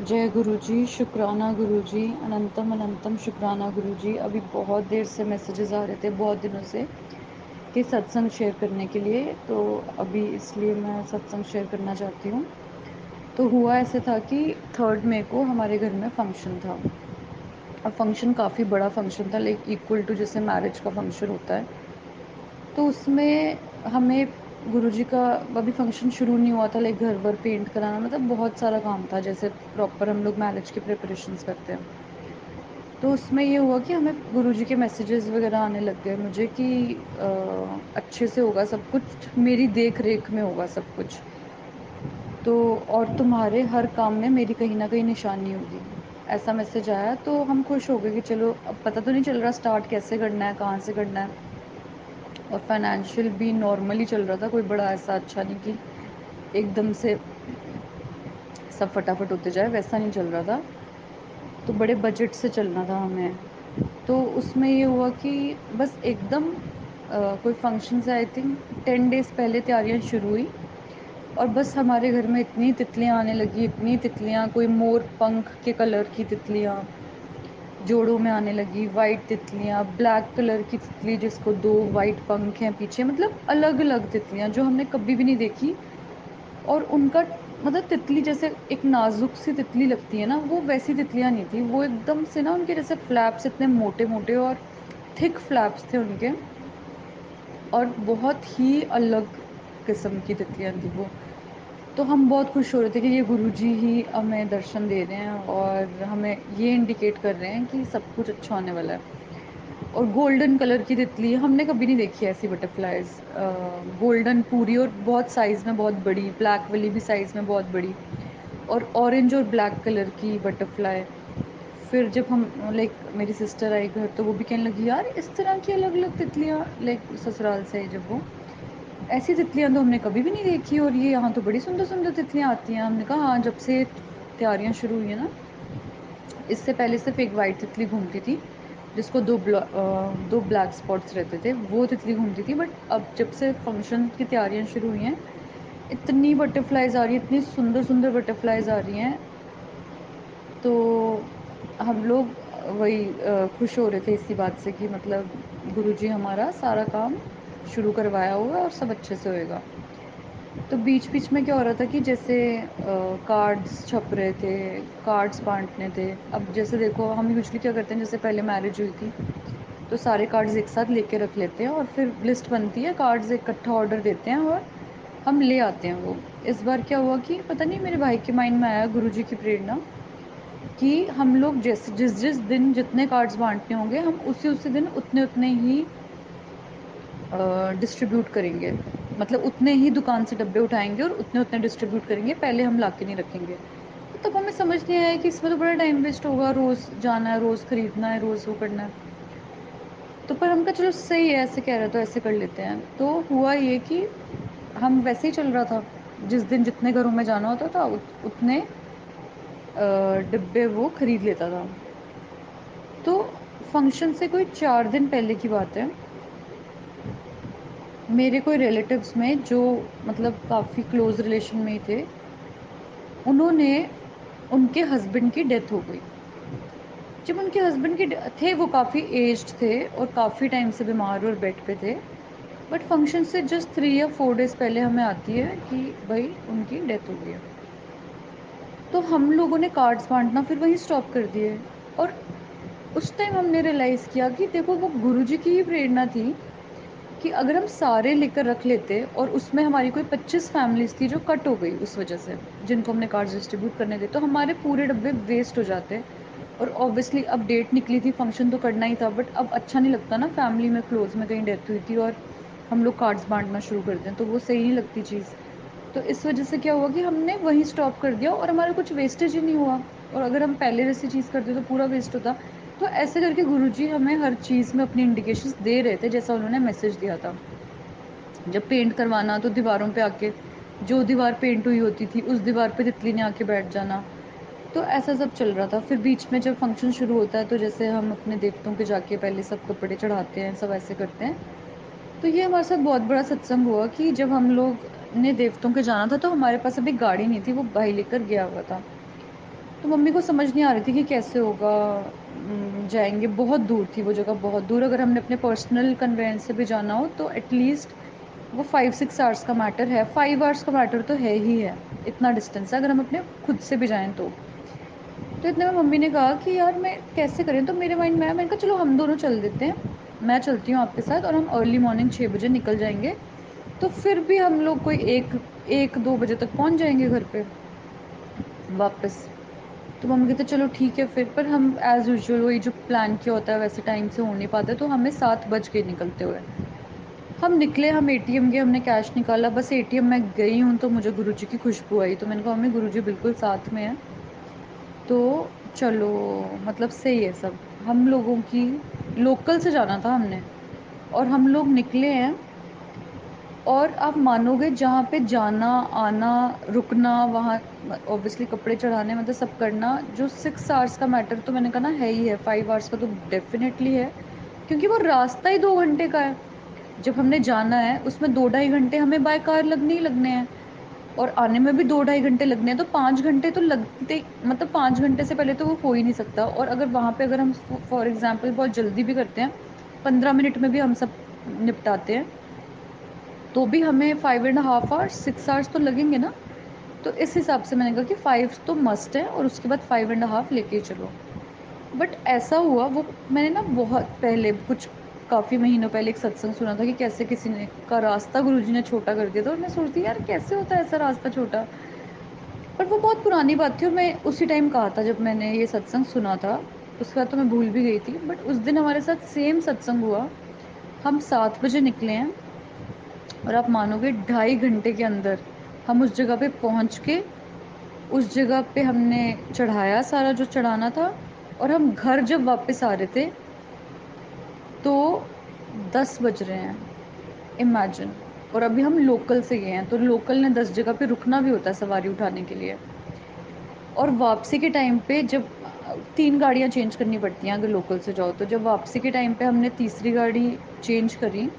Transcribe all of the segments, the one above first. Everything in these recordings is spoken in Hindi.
जय गुरुजी, शुक्राना गुरुजी, अनंतम अनंतम शुक्राना गुरुजी। अभी बहुत देर से मैसेजेस आ रहे थे, बहुत दिनों से, कि सत्संग शेयर करने के लिए। तो अभी इसलिए मैं सत्संग शेयर करना चाहती हूँ। तो हुआ ऐसे था कि 3 मई को हमारे घर में फंक्शन था। और फंक्शन काफ़ी बड़ा फंक्शन था, लाइक इक्वल टू जैसे मैरिज का फंक्शन होता है। तो उसमें हमें गुरुजी का अभी फंक्शन शुरू नहीं हुआ था, लाइक घर वर पेंट कराना, मतलब बहुत सारा काम था, जैसे प्रॉपर हम लोग मैरिज की प्रिपरेशंस करते हैं। तो उसमें ये हुआ कि हमें गुरुजी के मैसेजेस वगैरह आने लग गए मुझे कि अच्छे से होगा सब कुछ, मेरी देख रेख में होगा सब कुछ। तो और तुम्हारे हर काम में मेरी कहीं ना कहीं निशानी होगी, ऐसा मैसेज आया। तो हम खुश हो गए कि चलो, अब पता तो नहीं चल रहा स्टार्ट कैसे करना है, कहाँ से करना है। और फाइनेंशियल भी नॉर्मली चल रहा था, कोई बड़ा ऐसा अच्छा नहीं कि एकदम से सब फटाफट होते जाए, वैसा नहीं चल रहा था। तो बड़े बजट से चलना था हमें। तो उसमें ये हुआ कि बस एकदम कोई फंक्शन से आई थिंक 10 डेज पहले तैयारियां शुरू हुई। और बस हमारे घर में इतनी तितलियां आने लगी, इतनी तितलियां, कोई मोर पंख के कलर की तितलियां जोड़ों में आने लगी, वाइट तितलियां, ब्लैक कलर की तितली जिसको दो वाइट पंख हैं पीछे, मतलब अलग अलग तितलियां जो हमने कभी भी नहीं देखी। और उनका मतलब तितली जैसे एक नाजुक सी तितली लगती है ना, वो वैसी तितलियां नहीं थी। वो एकदम से ना, उनके जैसे फ्लैप्स इतने मोटे मोटे और थिक फ्लैप्स थे उनके। और बहुत ही अलग किस्म की तितलियां थी वो। तो हम बहुत खुश हो रहे थे कि ये गुरुजी ही हमें दर्शन दे रहे हैं और हमें ये इंडिकेट कर रहे हैं कि सब कुछ अच्छा होने वाला है। और गोल्डन कलर की तितली हमने कभी नहीं देखी ऐसी बटरफ्लाईज, गोल्डन पूरी और बहुत साइज में बहुत बड़ी, ब्लैक वाली भी साइज में बहुत बड़ी, और ऑरेंज और ब्लैक कलर की बटरफ्लाई। फिर जब हम लाइक मेरी सिस्टर आई घर, तो वो भी कहने लगी यार इस तरह की अलग अलग तितलियां, लाइक ससुराल से आई जब वो, ऐसी तितलियां तो हमने कभी भी नहीं देखी, और ये यहाँ तो बड़ी सुंदर सुंदर तितलियां आती हैं। हमने कहा हाँ, जब से तैयारियां शुरू हुई है ना, इससे पहले सिर्फ एक वाइट तितली घूमती थी जिसको दो ब्लैक स्पॉट्स रहते थे, वो तितली घूमती थी। बट अब जब से फंक्शन की तैयारियां शुरू हुई हैं, इतनी बटरफ्लाईज आ रही हैं, इतनी सुंदर सुंदर बटरफ्लाईज आ रही हैं। तो हम लोग वही खुश हो रहे थे इसी बात से कि मतलब गुरुजी हमारा सारा काम शुरू करवाया हुआ है और सब अच्छे से होएगा। तो बीच बीच में क्या हो रहा था कि जैसे कार्ड्स छप रहे थे, कार्ड्स बांटने थे। अब जैसे देखो, हम यूजुअली क्या करते हैं, जैसे पहले मैरिज हुई थी तो सारे कार्ड्स एक साथ लेके रख लेते हैं और फिर लिस्ट बनती है, कार्ड्स इकट्ठा ऑर्डर देते हैं और हम ले आते हैं वो। इस बार क्या हुआ कि पता नहीं मेरे भाई के माइंड में आया, गुरुजी की प्रेरणा, कि हम लोग जैसे जिस जिस दिन जितने कार्ड्स बांटने होंगे, हम उसी उसी दिन उतने उतने ही डिस्ट्रीब्यूट करेंगे। मतलब उतने ही दुकान से डब्बे उठाएंगे और उतने उतने डिस्ट्रीब्यूट करेंगे, पहले हम लाके नहीं रखेंगे। तो तब हमें समझ नहीं आया कि इसमें तो बड़ा टाइम वेस्ट होगा, रोज जाना है, रोज खरीदना है, रोज वो करना है। तो पर हम कहा चलो सही है, ऐसे कह रहे तो ऐसे कर लेते हैं। तो हुआ ये कि हम वैसे ही चल रहा था, जिस दिन जितने घरों में जाना होता था उतने डिब्बे वो खरीद लेता था। तो फंक्शन से कोई 4 दिन पहले की बात है, मेरे कोई रिलेटिव्स में जो मतलब काफी क्लोज रिलेशन में ही थे, उन्होंने, उनके हस्बैंड की डेथ हो गई। जब उनके हस्बैंड की थे, वो काफी एज्ड थे और काफी टाइम से बीमार और बेड पे थे। बट फंक्शन से जस्ट 3 या 4 डेज पहले हमें आती है कि भाई उनकी डेथ हो गई है। तो हम लोगों ने कार्ड्स बांटना फिर वहीं स्टॉप कर दिए। और उस टाइम हमने रियलाइज किया कि देखो, वो गुरुजी की ही प्रेरणा थी कि अगर हम सारे लेकर रख लेते, और उसमें हमारी कोई 25 फैमिलीज थी जो कट हो गई उस वजह से, जिनको हमने कार्ड डिस्ट्रीब्यूट करने थे, तो हमारे पूरे डब्बे वेस्ट हो जाते। और ऑब्वियसली अब डेट निकली थी, फंक्शन तो करना ही था, बट अब अच्छा नहीं लगता ना, फैमिली में क्लोज में कहीं डेथ हुई थी और हम लोग कार्ड्स बांटना शुरू कर दें, तो वो सही नहीं लगती चीज़। तो इस वजह से क्या हुआ कि हमने वहीं स्टॉप कर दिया और हमारा कुछ वेस्टेज ही नहीं हुआ। और अगर हम पहले जैसी चीज़ करते तो पूरा वेस्ट होता। तो ऐसे करके गुरुजी हमें हर चीज़ में अपनी इंडिकेशंस दे रहे थे, जैसा उन्होंने मैसेज दिया था। जब पेंट करवाना तो दीवारों पे आके, जो दीवार पेंट हुई होती थी उस दीवार पे तितली ने आके बैठ जाना। तो ऐसा सब चल रहा था। फिर बीच में जब फंक्शन शुरू होता है, तो जैसे हम अपने देवताओं के जाके पहले सब कपड़े चढ़ाते हैं, सब ऐसे करते हैं। तो ये हमारे साथ बहुत बड़ा सत्संग हुआ कि जब हम लोग ने देवताओं के जाना था, तो हमारे पास अभी गाड़ी नहीं थी, वो भाई लेकर गया हुआ था। तो मम्मी को समझ नहीं आ रही थी कि कैसे होगा। जाएँगे, बहुत दूर थी वो जगह, बहुत दूर। अगर हमने अपने पर्सनल कन्वेंस से भी जाना हो तो एटलीस्ट वो 5-6 आवर्स का मैटर है, 5 आवर्स का मैटर तो है ही है, इतना डिस्टेंस है अगर हम अपने खुद से भी जाएँ तो। तो इतने में मम्मी ने कहा कि यार मैं कैसे करें? तो मेरे माइंड में आया, मैंने कहा चलो हम दोनों चल देते हैं। मैं चलती हूँ आपके साथ और हम अर्ली मॉर्निंग 6 बजे निकल जाएँगे। तो फिर भी हम लोग कोई 1-2 बजे तक पहुँच जाएँगे घर पे वापस। तो मम्मी कहते चलो ठीक है फिर। पर हम एज़ यूजुअल वही जो प्लान किया होता है वैसे टाइम से हो नहीं पाता, तो हमें 7 बज गए निकलते हुए। हम निकले, हम एटीएम गए, हमने कैश निकाला। बस एटीएम में गई हूँ तो मुझे गुरुजी की खुशबू आई। तो मैंने कहा मम्मी गुरुजी बिल्कुल साथ में हैं। तो चलो, मतलब सही है सब। हम लोगों की लोकल से जाना था हमने, और हम लोग निकले हैं। और आप मानोगे, जहाँ पे जाना, आना, रुकना, वहाँ ऑब्वियसली कपड़े चढ़ाने, मतलब सब करना, जो 6 आवर्स का मैटर तो मैंने कहा ना है ही है, 5 आवर्स का तो डेफ़िनेटली है, क्योंकि वो रास्ता ही 2 घंटे का है। जब हमने जाना है उसमें 2 ढाई घंटे हमें बाय कार लगने ही लगने हैं, और आने में भी 2 ढाई घंटे लगने हैं, तो 5 घंटे तो लगते, मतलब 5 घंटे से पहले तो वो हो ही नहीं सकता। और अगर वहाँ पे अगर हम फॉर एग्ज़ाम्पल बहुत जल्दी भी करते हैं, 15 मिनट में भी हम सब निपटाते हैं, तो भी हमें 5 एंड हाफ आवर्स, 6 आवर्स तो लगेंगे ना। तो इस हिसाब से मैंने कहा कि 5 तो मस्ट है, और उसके बाद 5 एंड हाफ लेके ही चलो। बट ऐसा हुआ, वो मैंने ना बहुत पहले, कुछ काफ़ी महीनों पहले एक सत्संग सुना था कि कैसे किसी ने का रास्ता गुरुजी ने छोटा कर दिया था, और मैं सोचती यार कैसे होता है ऐसा रास्ता छोटा। पर वो बहुत पुरानी बात थी, और मैं उसी टाइम कहा था जब मैंने ये सत्संग सुना था। उसके बाद तो मैं भूल भी गई थी, बट उस दिन हमारे साथ सेम सत्संग हुआ। हम 7 बजे निकले हैं, और आप मानोगे 2.5 घंटे के अंदर हम उस जगह पे पहुंच के, उस जगह पे हमने चढ़ाया सारा जो चढ़ाना था, और हम घर जब वापस आ रहे थे तो 10 बज रहे हैं, इमेजिन। और अभी हम लोकल से गए हैं, तो लोकल ने 10 जगह पे रुकना भी होता है सवारी उठाने के लिए। और वापसी के टाइम पे जब 3 गाड़ियाँ चेंज करनी पड़ती हैं अगर लोकल से जाओ तो। जब वापसी के टाइम पे हमने तीसरी गाड़ी चेंज करी,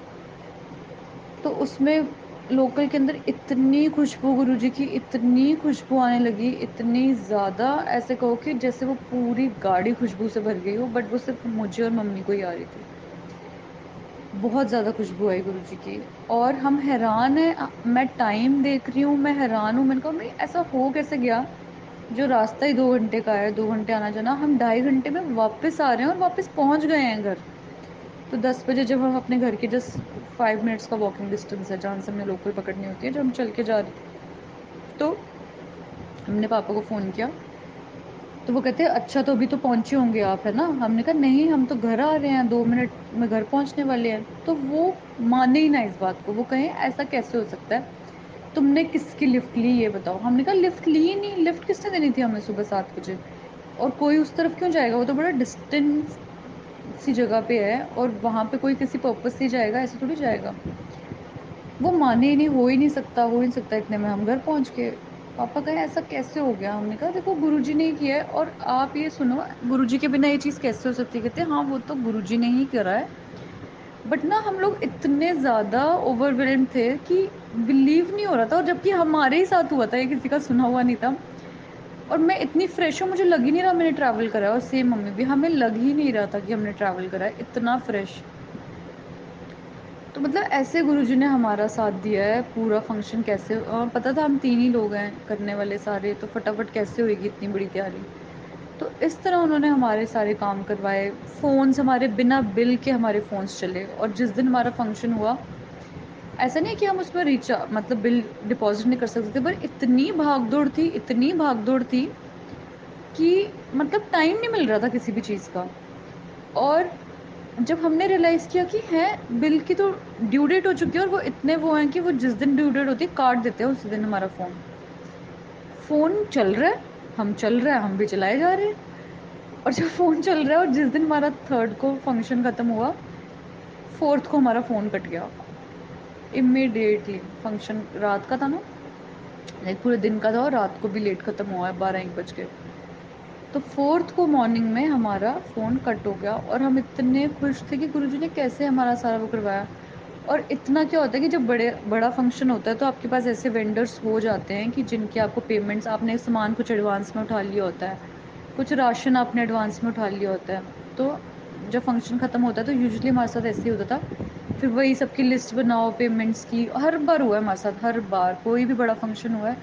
तो उसमें लोकल के अंदर इतनी खुशबू गुरुजी की, इतनी खुशबू आने लगी, इतनी ज़्यादा, ऐसे कहो कि जैसे वो पूरी गाड़ी खुशबू से भर गई हो, बट वो सिर्फ़ मुझे और मम्मी को ही आ रही थी। बहुत ज़्यादा खुशबू आई गुरुजी की, और हम हैरान हैं। मैं टाइम देख रही हूँ, मैं हैरान हूँ। मैंने कहा भई ऐसा हो कैसे गया? जो रास्ता ही 2 घंटे का है, 2 घंटे आना-जाना, हम ढाई घंटे में वापस आ रहे हैं और वापस पहुँच गए हैं घर। तो 10 बजे जब हम अपने घर के जस्ट 5 मिनट्स का वॉकिंग डिस्टेंस है जहाँ से हमें लोकल पकड़नी होती है, जब हम चल के जा रहे थे, तो हमने पापा को फ़ोन किया। तो वो कहते हैं अच्छा तो अभी तो पहुँचे होंगे आप, है ना? हमने कहा नहीं, हम तो घर आ रहे हैं, 2 मिनट में घर पहुँचने वाले हैं। तो वो माने ही ना इस बात को, वो कहें ऐसा कैसे हो सकता है? तुमने किसकी लिफ्ट ली ये बताओ? हमने कहा लिफ्ट ली ही नहीं, लिफ्ट किसने देनी थी हमें सुबह 7 बजे? और कोई उस तरफ क्यों जाएगा? वो तो बड़ा डिस्टेंस सी जगह पे है, और वहाँ पे कोई किसी पर्पज़ से ही जाएगा, ऐसे थोड़ी जाएगा। वो माने ही नहीं, हो ही नहीं सकता, हो ही नहीं सकता। इतने में हम घर पहुँच गए। पापा कहे ऐसा कैसे हो गया? हमने कहा देखो गुरुजी ने ही किया है, और आप ये सुनो, गुरुजी के बिना ये चीज़ कैसे हो सकती है? कहते हाँ, वो तो गुरुजी ने ही करा है। बट ना हम लोग इतने ज़्यादा ओवरवेल्म्ड थे कि बिलीव नहीं हो रहा था, और जबकि हमारे ही साथ हुआ था, ये किसी का सुना हुआ नहीं था। और मैं इतनी फ्रेश हूँ, मुझे लग ही नहीं रहा मैंने ट्रैवल करा है, और सेम मम्मी भी, हमें लग ही नहीं रहा था कि हमने ट्रैवल करा है, इतना फ्रेश। तो मतलब ऐसे गुरुजी ने हमारा साथ दिया है। पूरा फंक्शन कैसे पता था हम 3 ही लोग हैं करने वाले सारे, तो फटाफट कैसे होएगी इतनी बड़ी तैयारी। तो इस तरह उन्होंने हमारे सारे काम करवाए। फ़ोन्स हमारे बिना बिल के हमारे फ़ोन्स चले, और जिस दिन हमारा फंक्शन हुआ, ऐसा नहीं है कि हम उसमें मतलब बिल डिपॉज़िट नहीं कर सकते थे, पर इतनी भाग-दौड़ थी, इतनी भाग-दौड़ थी कि मतलब टाइम नहीं मिल रहा था किसी भी चीज़ का। और जब हमने रियलाइज़ किया कि हैं बिल की तो ड्यू डेट हो चुकी है, और वो इतने वो हैं कि वो जिस दिन ड्यू डेट होती है काट देते हैं उसी दिन हमारा फ़ोन। फ़ोन चल रहा है, हम चल रहा है, हम भी चलाए जा रहे हैं। और जब फ़ोन चल रहा है, और जिस दिन हमारा 3rd को फंक्शन खत्म हुआ, 4th को हमारा फ़ोन कट गया। इमीडिएटली, फंक्शन रात का था ना, लाइक पूरे दिन का था, और रात को भी लेट खत्म हुआ है, 12-1 बज के। तो 4th को मॉर्निंग में हमारा फ़ोन कट हो गया, और हम इतने खुश थे कि गुरुजी ने कैसे हमारा सारा वो करवाया। और इतना क्या होता है कि जब बड़ा फंक्शन होता है तो आपके पास ऐसे वेंडर्स हो जाते हैं कि जिनकी आपको पेमेंट्स, आपने सामान कुछ एडवांस में उठा लिया होता है। कुछ राशन आपने एडवांस में उठा लिया होता है, तो जब फंक्शन ख़त्म होता है तो यूजुअली हमारे साथ ऐसे ही होता था। फिर वही सबकी लिस्ट बनाओ पेमेंट्स की, हर बार हुआ है हमारे साथ, हर बार कोई भी बड़ा फंक्शन हुआ है,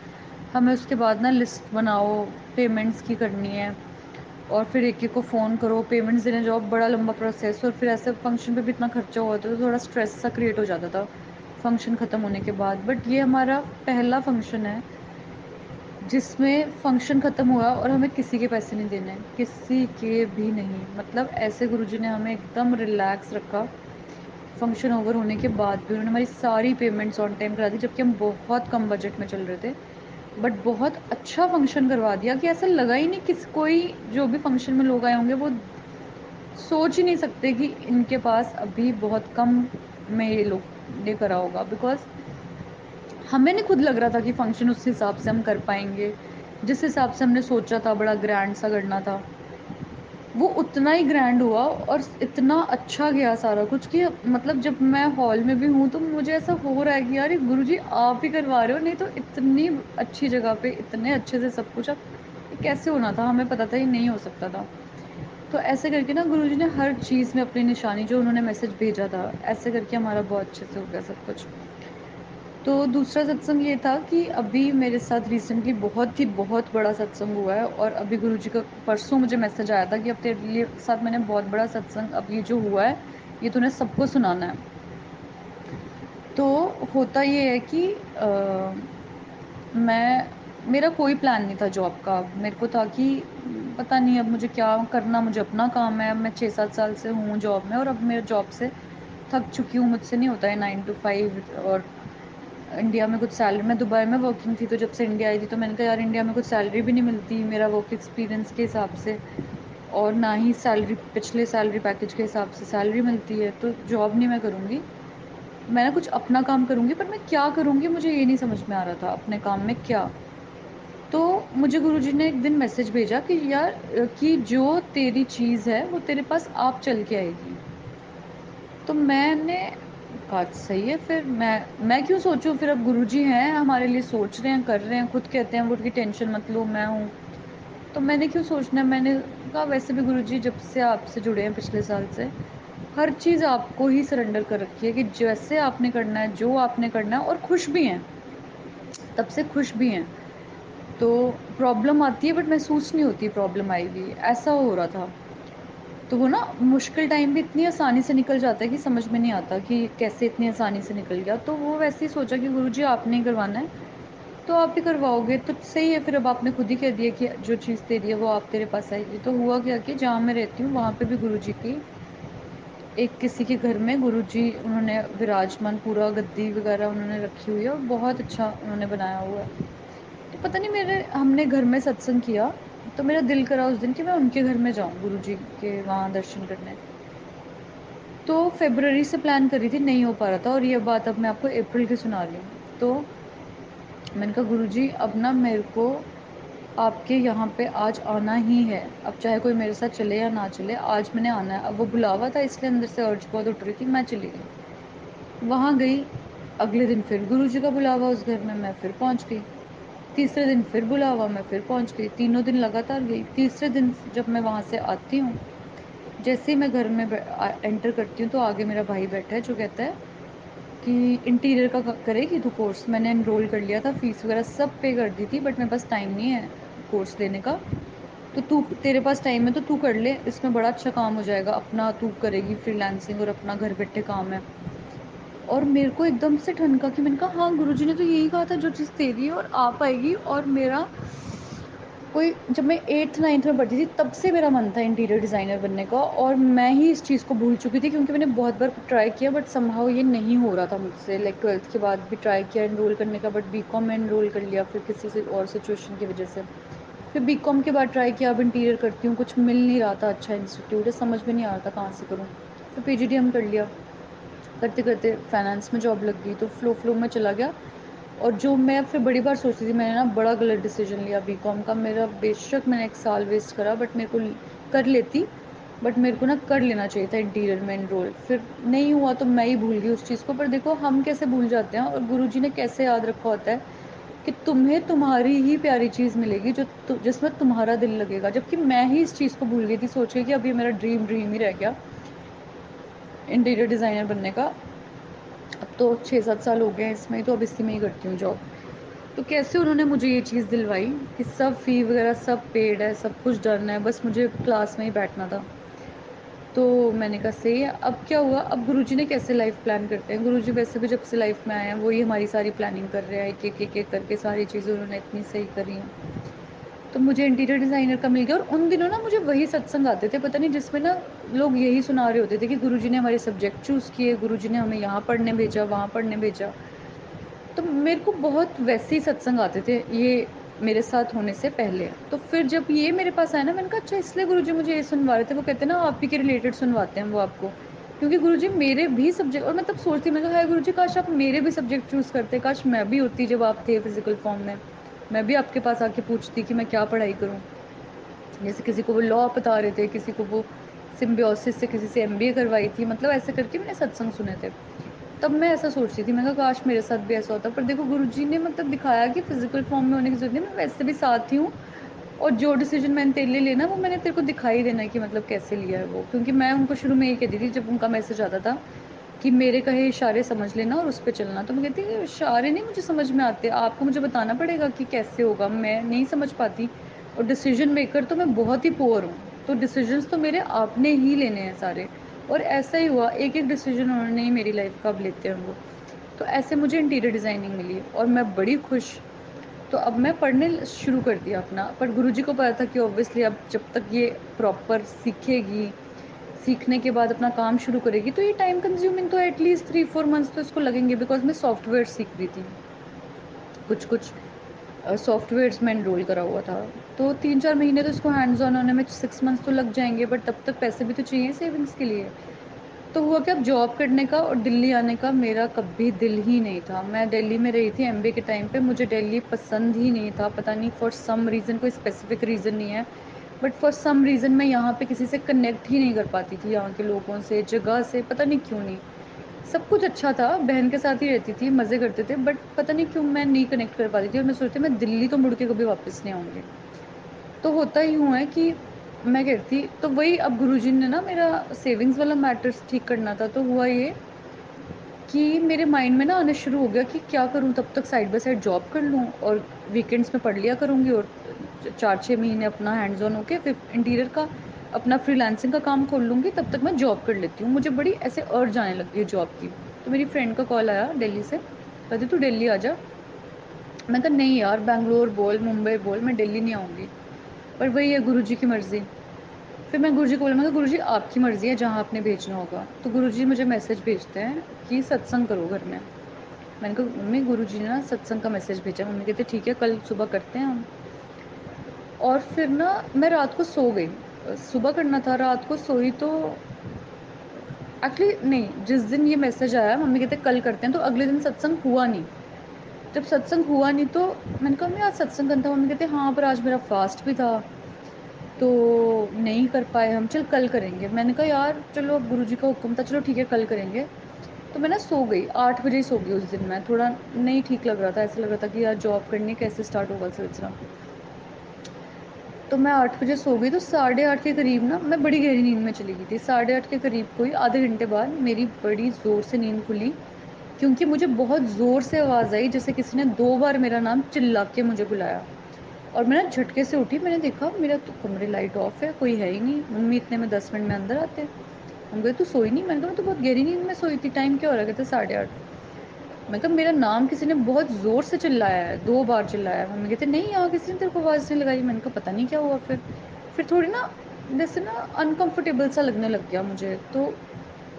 हमें उसके बाद ना लिस्ट बनाओ, पेमेंट्स की करनी है, और फिर एक-एक को फ़ोन करो, पेमेंट्स देने जाओ, बड़ा लंबा प्रोसेस, और फिर ऐसे फंक्शन पे भी इतना खर्चा हुआ था तो थोड़ा स्ट्रेस सा क्रिएट हो जाता था फंक्शन ख़त्म होने के बाद। बट ये हमारा पहला फंक्शन है जिसमें फंक्शन ख़त्म हुआ और हमें किसी के पैसे नहीं देने हैं, किसी के भी नहीं। मतलब ऐसे गुरुजी ने हमें एकदम रिलैक्स रखा। फंक्शन ओवर होने के बाद भी उन्होंने हमारी सारी पेमेंट्स ऑन टाइम करा दी, जबकि हम बहुत कम बजट में चल रहे थे। बट बहुत अच्छा फंक्शन करवा दिया कि ऐसा लगा ही नहीं कि कोई, जो भी फंक्शन में लोग आए होंगे वो सोच ही नहीं सकते कि इनके पास अभी बहुत कम में ये लोग ने करा होगा। बिकॉज़ हमें नहीं खुद लग रहा था कि फंक्शन उस हिसाब से हम कर पाएँगे। जिस हिसाब से हमने सोचा था बड़ा ग्रैंड सा करना था, वो उतना ही ग्रैंड हुआ और इतना अच्छा गया सारा कुछ कि मतलब जब मैं हॉल में भी हूँ तो मुझे ऐसा हो रहा है कि यार ये गुरुजी आप ही करवा रहे हो, नहीं तो इतनी अच्छी जगह पे इतने अच्छे से सब कुछ, अब ये कैसे होना था, हमें पता था ये नहीं हो सकता था। तो ऐसे करके ना गुरुजी ने हर चीज़ में अपनी निशानी, जो उन्होंने मैसेज भेजा था, ऐसे करके हमारा बहुत अच्छे से हो गया सब कुछ। तो दूसरा सत्संग ये था कि अभी मेरे साथ रिसेंटली बहुत बड़ा सत्संग हुआ है, और अभी गुरुजी का परसों मुझे मैसेज आया था कि अब तेरे लिए साथ मैंने बहुत बड़ा सत्संग, अब ये जो हुआ है ये तूने सबको सुनाना है। तो होता ये है कि मैं मेरा कोई प्लान नहीं था जॉब का। मेरे को था कि पता नहीं अब मुझे क्या करना, मुझे अपना काम है। अब मैं 6-7 साल से हूँ जॉब में, और अब मेरे जॉब से थक चुकी हूँ, मुझसे नहीं होता है 9 टू 5। और इंडिया में कुछ सैलरी, मैं दुबई में वर्किंग थी, तो जब से इंडिया आई थी तो मैंने कहा यार इंडिया में कुछ सैलरी भी नहीं मिलती मेरा वर्क एक्सपीरियंस के हिसाब से, और ना ही सैलरी पिछले सैलरी पैकेज के हिसाब से सैलरी मिलती है, तो जॉब नहीं मैं करूँगी। मैं ना कुछ अपना काम करूँगी, पर मैं क्या करूँगी मुझे ये नहीं समझ में आ रहा था, अपने काम में क्या। तो मुझे गुरुजी ने एक दिन मैसेज भेजा कि यार कि जो तेरी चीज़ है वो तेरे पास आप चल के आएगी। तो मैंने कहा सही है, फिर मैं क्यों सोचूं, फिर अब गुरुजी हैं हमारे लिए, सोच रहे हैं, कर रहे हैं, खुद कहते हैं वो की टेंशन मत लो मैं हूँ, तो मैंने क्यों सोचना है। मैंने कहा वैसे भी गुरुजी जब से आपसे जुड़े हैं पिछले साल से, हर चीज़ आपको ही सरेंडर कर रखी है कि जैसे आपने करना है, जो आपने करना है, और खुश भी हैं, तब से खुश भी हैं। तो प्रॉब्लम आती है बट महसूस नहीं होती प्रॉब्लम आएगी, ऐसा हो रहा था। तो वो ना मुश्किल टाइम भी इतनी आसानी से निकल जाता है कि समझ में नहीं आता कि कैसे इतनी आसानी से निकल गया। तो वो वैसे ही सोचा कि गुरुजी आपने ही करवाना है, तो आप ही करवाओगे तो सही है। फिर अब आपने खुद ही कह दिया कि जो चीज़ तेरी है वो आप तेरे पास आएगी। तो हुआ क्या कि जहाँ मैं रहती हूँ वहाँ पे भी गुरुजी की, एक किसी के घर में गुरुजी उन्होंने विराजमान, पूरा गद्दी वगैरह उन्होंने रखी हुई है और बहुत अच्छा उन्होंने बनाया हुआ है। तो पता नहीं, मेरे हमने घर में सत्संग किया, तो मेरा दिल करा उस दिन कि मैं उनके घर में जाऊँ गुरुजी के वहाँ दर्शन करने। तो फ़रवरी से प्लान करी थी, नहीं हो पा रहा था, और ये बात अब मैं आपको अप्रैल की सुना रही हूँ। तो मैंने कहा गुरुजी अब ना मेरे को आपके यहाँ पे आज आना ही है। अब चाहे कोई मेरे साथ चले या ना चले, आज मैंने आना है। अब वो बुलावा था इसलिए अंदर से अर्ज बहुत उठ रही थी, मैं चली गई। वहाँ गई, अगले दिन फिर गुरुजी का बुलावा उस घर में, मैं फिर पहुँच गई। तीसरे दिन फिर बुलावा, मैं फिर पहुँच गई। तीनों दिन लगातार गई। तीसरे दिन जब मैं वहाँ से आती हूँ, जैसे ही मैं घर में एंटर करती हूँ तो आगे मेरा भाई बैठा है जो कहता है कि इंटीरियर का करेगी तू कोर्स। मैंने एनरोल कर लिया था, फीस वगैरह सब पे कर दी थी, बट मेरे पास टाइम नहीं है कोर्स लेने का। तो तू, तेरे पास टाइम है तो तू कर ले, इसमें बड़ा अच्छा काम हो जाएगा, अपना तू करेगी फ्रीलांसिंग और अपना घर बैठे काम है। और मेरे को एकदम से ठनका कि मैंने कहा हाँ गुरुजी ने तो यही कहा था, जो चीज़ तेरी है और आ पाएगी। और मेरा कोई, जब मैं 8th-9th में पढ़ती थी तब से मेरा मन था इंटीरियर डिज़ाइनर बनने का, और मैं ही इस चीज़ को भूल चुकी थी क्योंकि मैंने बहुत बार ट्राई किया बट समहाउ ये नहीं हो रहा था मुझसे। लाइक 12th के बाद भी ट्राई किया एनरोल करने का, बट बीकॉम में एनरोल कर लिया फिर किसी से और सिचुएशन की वजह से। फिर बीकॉम के बाद ट्राई किया, अब इंटीरियर करती हूँ, कुछ मिल नहीं रहा था, अच्छा इंस्टीट्यूट है, समझ में नहीं आ रहा था कहाँ से करूँ। फिर पीजीडीएम कर लिया, करते-करते फाइनेंस में जॉब लग गई, तो फ्लो में चला गया। और जो मैं फिर बड़ी बार सोचती थी, मैंने ना बड़ा गलत डिसीजन लिया बीकॉम का। मेरा बेशक मैंने 1 साल वेस्ट करा, बट मेरे को कर लेती, बट मेरे को ना कर लेना चाहिए था इंटीरियर में एनरोल। फिर नहीं हुआ तो मैं ही भूल गई उस चीज़ को। पर देखो हम कैसे भूल जाते हैं और गुरुजी ने कैसे याद रखा होता है कि तुम्हें तुम्हारी ही प्यारी चीज़ मिलेगी जो जिसमें तुम्हारा दिल लगेगा, जबकि मैं ही इस चीज़ को भूल गई थी सोच के कि अब ये मेरा ड्रीम ही रह गया इंटीरियर डिज़ाइनर बनने का। अब तो 6-7 साल हो गए हैं इसमें, तो अब इसी में ही करती हूँ जॉब। तो कैसे उन्होंने मुझे ये चीज़ दिलवाई कि सब फ़ी वगैरह सब पेड है, सब कुछ डन है, बस मुझे क्लास में ही बैठना था। तो मैंने कहा सही है। अब क्या हुआ, अब गुरुजी ने कैसे लाइफ प्लान करते हैं, गुरुजी वैसे भी जब से लाइफ में आए हैं वही हमारी सारी प्लानिंग कर रहे हैं, एक एक करके सारी चीज़ें उन्होंने इतनी सही करी हैं। तो मुझे इंटीरियर डिज़ाइनर का मिल गया, और उन दिनों ना मुझे वही सत्संग आते थे, पता नहीं, जिसमें ना लोग यही सुना रहे होते थे कि गुरुजी ने हमारे सब्जेक्ट चूज़ किए, गुरुजी ने हमें यहाँ पढ़ने भेजा, वहाँ पढ़ने भेजा। तो मेरे को बहुत वैसे ही सत्संग आते थे ये मेरे साथ होने से पहले। तो फिर जब ये मेरे पास आया ना, मैंने कहा अच्छा इसलिए गुरुजी मुझे ये सुनवा रहे थे। वो कहते हैं ना आप ही के रिलेटेड सुनवाते हैं वो आपको, क्योंकि गुरुजी मेरे भी सब्जेक्ट, और मैं तब सोचती, मैं कहा हाय गुरुजी काश आप मेरे भी सब्जेक्ट चूज़ करते, काश मैं भी होती जब आप थे फिजिकल फॉर्म में, मैं भी आपके पास आके पूछती कि मैं क्या पढ़ाई करूँ। जैसे किसी को वो लॉ बता रहे थे, किसी को वो सिम्बियोसिस से किसी से एमबीए करवाई थी, मतलब ऐसे करके मैंने सत्संग सुने थे। तब मैं ऐसा सोचती थी, मैं कहा काश मेरे साथ भी ऐसा होता। पर देखो गुरुजी ने मतलब दिखाया कि फिजिकल फॉर्म में होने की जरूरत नहीं, मैं वैसे भी साथ ही हूँ, और जो डिसीजन मैंने तेरे लिए लेना वो मैंने तेरे को दिखाई देना है कि मतलब कैसे लिया है वो। क्योंकि मैं उनको शुरू में यही कहती थी जब उनका मैसेज आता था कि मेरे कहे इशारे समझ लेना और उस पर चलना, तो मैं कहती इशारे नहीं मुझे समझ में आते, आपको मुझे बताना पड़ेगा कि कैसे होगा, मैं नहीं समझ पाती। और डिसीजन मेकर तो मैं बहुत ही पुअर हूँ, तो डिसीजंस तो मेरे आपने ही लेने हैं सारे। और ऐसा ही हुआ, एक एक डिसीजन उन्होंने ही मेरी लाइफ का अब लेते हैं वो। तो ऐसे मुझे इंटीरियर डिज़ाइनिंग मिली और मैं बड़ी खुश। तो अब मैं पढ़ने शुरू कर दिया अपना, पर गुरुजी को पता था कि ऑब्वियसली अब जब तक ये प्रॉपर सीखेगी, सीखने के बाद अपना काम शुरू करेगी, तो ये टाइम कंज्यूमिंग तो एटलीस्ट 3-4 मंथ्स तो इसको लगेंगे, बिकॉज मैं सॉफ्टवेयर सीख रही थी, कुछ कुछ सॉफ्टवेयर्स में एनरोल करा हुआ था। तो 3-4 महीने तो इसको हैंड्स ऑन होने में 6 मंथ्स तो लग जाएंगे, बट तब तक पैसे भी तो चाहिए सेविंग्स के लिए। तो हुआ कि अब जॉब करने का और दिल्ली आने का मेरा कभी दिल ही नहीं था। मैं दिल्ली में रही थी एमबीए के टाइम पे, मुझे दिल्ली पसंद ही नहीं था, पता नहीं फॉर सम रीज़न, कोई स्पेसिफिक रीज़न नहीं है, बट फॉर सम रीज़न मैं यहाँ पे किसी से कनेक्ट ही नहीं कर पाती थी, यहाँ के लोगों से, जगह से, पता नहीं क्यों नहीं। सब कुछ अच्छा था, बहन के साथ ही रहती थी, मज़े करते थे, बट पता नहीं क्यों मैं नहीं कनेक्ट कर पाती थी, और मैं सोचती मैं दिल्ली तो मुड़ के कभी वापस नहीं आऊँगी। तो होता ही हुआ है कि मैं कहती तो वही, अब गुरुजी ने ना मेरा सेविंग्स वाला मैटर्स ठीक करना था, तो हुआ ये कि मेरे माइंड में ना आना शुरू हो गया कि क्या करूं, तब तक साइड बाय साइड जॉब कर लूं और वीकेंड्स में पढ़ लिया करूंगी, और 4-6 महीने अपना हैंड्स ऑन होके फिर इंटीरियर का अपना फ्रीलांसिंग का काम खोल लूंगी, तब तक मैं जॉब कर लेती हूँ। मुझे बड़ी ऐसे अर्ज आने लग गई जॉब की। तो मेरी फ्रेंड का कॉल आया दिल्ली से, कहती तू दिल्ली आ जा। मैं कहा नहीं यार, बैंगलोर बोल, मुंबई बोल, मैं दिल्ली नहीं आऊँगी। पर वही है गुरुजी की मर्ज़ी। फिर मैं गुरुजी को बोला, मैं कहा गुरुजी आपकी मर्ज़ी है जहाँ आपने भेजना होगा। तो गुरुजी मुझे मैसेज भेजते हैं कि सत्संग करो घर में। मैंने कहा मम्मी गुरुजी ने ना सत्संग का मैसेज भेजा। मम्मी कहते ठीक है कल सुबह करते हैं हम। और फिर ना मैं रात को सो गई, सुबह करना था, रात को सोई तो एक्चुअली नहीं, जिस दिन ये मैसेज आया मम्मी कहते कल करते हैं, तो अगले दिन सत्संग हुआ नहीं। जब सत्संग हुआ नहीं तो मैंने कहा मम्मी आज सत्संग करना था। मम्मी कहते हाँ पर आज मेरा फास्ट भी था, तो नहीं कर पाए हम, चल कल करेंगे। मैंने कहा यार चलो अब गुरुजी का हुक्म था, चलो ठीक है कल करेंगे। तो मैं ना सो गई, 8 बजे ही सो गई उस दिन। मैं थोड़ा नहीं ठीक लग रहा था, ऐसा लग रहा था कि यार जॉब करनी कैसे स्टार्ट होगा सिलसिला। तो मैं 8 बजे सो गई, तो 8:30 के करीब ना मैं बड़ी गहरी नींद में चली गई थी। 8:30 के करीब कोई आधे घंटे बाद मेरी बड़ी ज़ोर से नींद खुली, क्योंकि मुझे बहुत ज़ोर से आवाज़ आई जैसे किसी ने 2 बार मेरा नाम चिल्ला के मुझे बुलाया। और मैं ना झटके से उठी, मैंने देखा मेरा तो कमरे लाइट ऑफ है, कोई है ही नहीं। मम्मी इतने में 10 मिनट में अंदर आते। हम गए तू सोई नहीं? मैंने कहा मैं तो बहुत गहरी नींद में सोई थी, टाइम क्या हो रहा है? कहते 8:30। मैं कहा मेरा नाम किसी ने बहुत ज़ोर से चिल्लाया है, 2 बार चिल्लाया है। मम्मी कहते नहीं यहाँ किसी ने तेरे को आवाज़ नहीं लगाई। मैंने कहा पता नहीं क्या हुआ। फिर थोड़ी ना जैसे ना अनकंफर्टेबल सा लगने लग गया मुझे। तो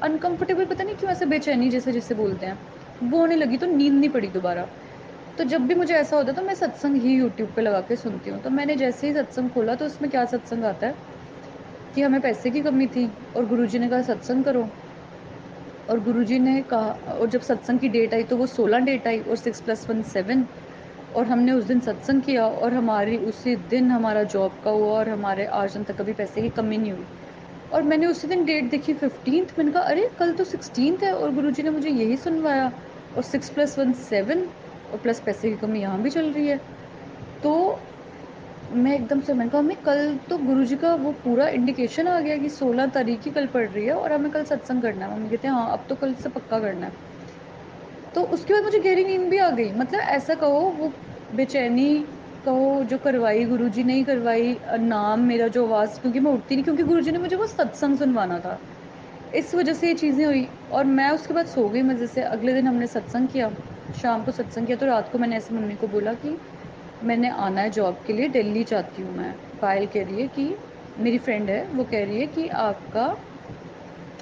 अनकंफर्टेबल पता नहीं क्यों, ऐसे बेचैनी जैसे जिसे बोलते हैं, वो होने लगी, तो नींद नहीं पड़ी दोबारा। तो जब भी मुझे ऐसा होता है तो मैं सत्संग ही यूट्यूब पे लगा के सुनती हूँ। तो मैंने जैसे ही सत्संग खोला तो उसमें क्या सत्संग आता है कि हमें पैसे की कमी थी और गुरुजी ने कहा सत्संग करो। और गुरुजी ने कहा, और जब सत्संग की डेट आई तो वो 16 डेट आई, और 6+1 7। और हमने उस दिन सत्संग किया और हमारी उसी दिन हमारा जॉब का हुआ, और हमारे आज दिन तक कभी पैसे की कमी नहीं हुई। और मैंने उसी दिन डेट देखी 15th, मैंने कहा अरे कल तो 16th है और गुरुजी ने मुझे यही सुनवाया, और 6+1 7। और प्लस पैसे की कमी यहाँ भी चल रही है। तो मैं एकदम से मैंने कहा मम्मी कल तो गुरुजी का वो पूरा इंडिकेशन आ गया कि 16 तारीख ही कल पड़ रही है और हमें कल सत्संग करना है। मम्मी कहते हैं हाँ अब तो कल से पक्का करना है। तो उसके बाद मुझे गहरी नींद भी आ गई। मतलब ऐसा कहो वो बेचैनी कहो जो करवाई गुरुजी ने ही करवाई। नाम मेरा जो आवाज़ क्योंकि मैं उठती नहीं क्योंकि गुरुजी ने मुझे वो सत्संग सुनवाना था, इस वजह से ये चीज़ें हुई। और मैं उसके बाद सो गई मज़े से। अगले दिन हमने सत्संग किया, शाम को सत्संग किया। तो रात को मैंने ऐसे मम्मी को बोला कि मैंने आना है जॉब के लिए, दिल्ली चाहती हूँ मैं। पायल कह रही है कि मेरी फ्रेंड है वो कह रही है कि आपका